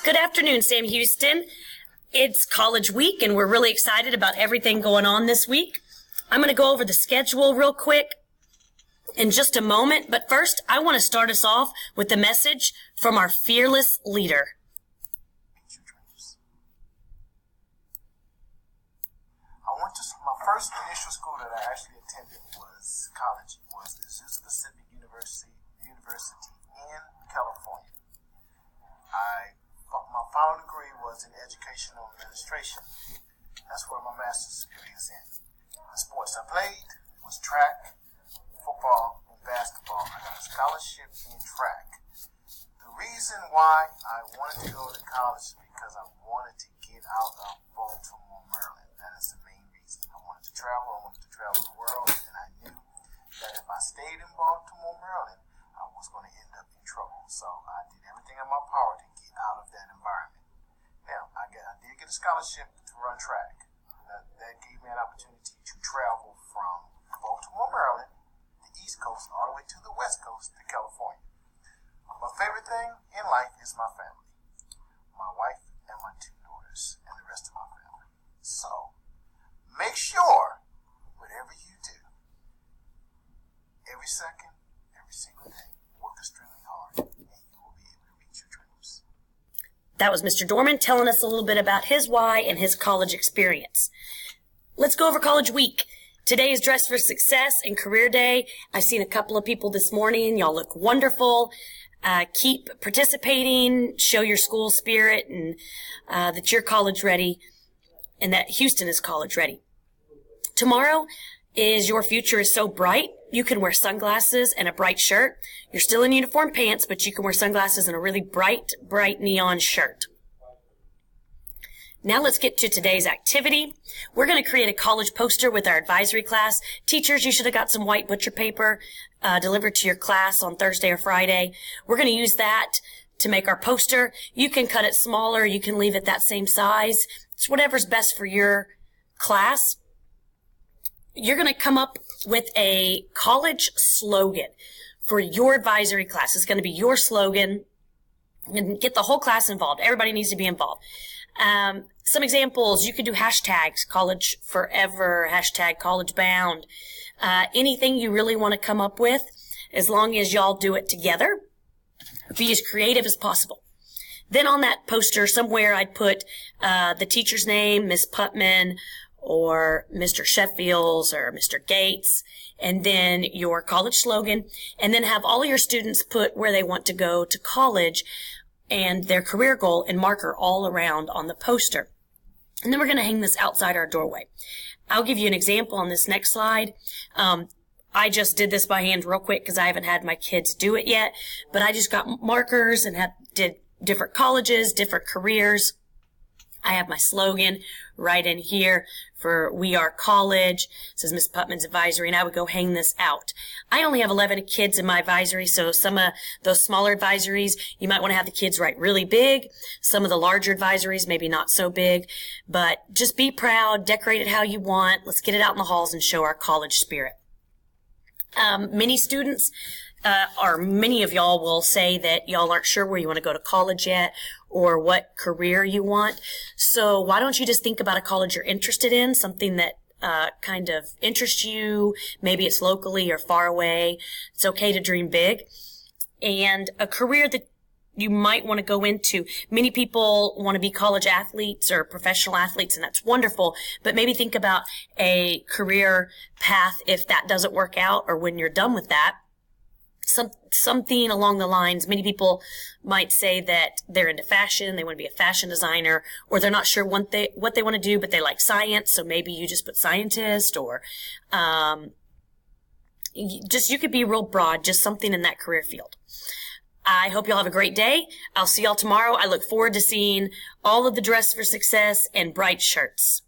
Good afternoon, Sam Houston. It's college week, and we're really excited about everything going on this week. I'm going to go over the schedule real quick in just a moment, but first, I want to start us off with a message from our fearless leader. My first initial school that I actually attended was college. It was the Azusa Pacific University in California. My final degree was in educational administration. That's where my master's degree is in. The sports I played was track, football, and basketball. I got a scholarship in track. The reason why I wanted to go to college is because I wanted to get out of Baltimore, Maryland. That is the main reason. I wanted to travel the world, and I knew that if I stayed in Baltimore, Maryland, I was going to end up in trouble. So I did everything in my power to get out of that environment. Now, I did get a scholarship to run track. That gave me an opportunity to travel from Baltimore, Maryland, the East Coast, all the way to the West Coast, to California. My favorite thing in life is my family. My wife and my 2 daughters and the rest of my family. So, make sure, whatever you do, every second, every single day, work extremely hard, and you will be able to reach your dreams. That was Mr. Dorman telling us a little bit about his why and his college experience. Let's go over college week. Today is Dress for Success and Career Day. I've seen a couple of people this morning. Y'all look wonderful. Keep participating, show your school spirit, and that you're college ready and that Houston is college ready. Tomorrow is Your Future is So Bright. You can wear sunglasses and a bright shirt. You're still in uniform pants, but you can wear sunglasses and a really bright neon shirt. Now let's get to today's activity. We're going to create a college poster with our advisory class. Teachers, you should have got some white butcher paper delivered to your class on Thursday or Friday. We're going to use that to make our poster. You can cut it smaller. You can leave it that same size. It's whatever's best for your class. You're going to come up with a college slogan for your advisory class. It's going to be your slogan, and get the whole class involved. Everybody needs to be involved. Some examples, you could do hashtags, college forever, hashtag college bound, anything you really want to come up with, as long as y'all do it together. Be as creative as possible. Then on that poster somewhere I'd put the teacher's name, Miss Putman, or Mr. Sheffields, or Mr. Gates, and then your college slogan, and then have all of your students put where they want to go to college and their career goal and marker all around on the poster. And then we're going to hang this outside our doorway. I'll give you an example on this next slide. I just did this by hand real quick because I haven't had my kids do it yet, but I just got markers and did different colleges, different careers. I have my slogan right in here for We Are College. It says Miss Putman's Advisory, and I would go hang this out. I only have 11 kids in my advisory, so some of those smaller advisories, you might want to have the kids write really big. Some of the larger advisories, maybe not so big. But just be proud, decorate it how you want. Let's get it out in the halls and show our college spirit. Many students, or many of y'all will say that y'all aren't sure where you want to go to college yet or what career you want. So why don't you just think about a college you're interested in, something that kind of interests you. Maybe it's locally or far away. It's okay to dream big. And a career that you might want to go into. Many people want to be college athletes or professional athletes, and that's wonderful. But maybe think about a career path if that doesn't work out or when you're done with that. Something along the lines, many people might say that they're into fashion, they want to be a fashion designer, or they're not sure what they want to do, but they like science, so maybe you just put scientist, or you could be real broad, just something in that career field. I hope y'all have a great day. I'll see y'all tomorrow. I look forward to seeing all of the Dress for Success and bright shirts.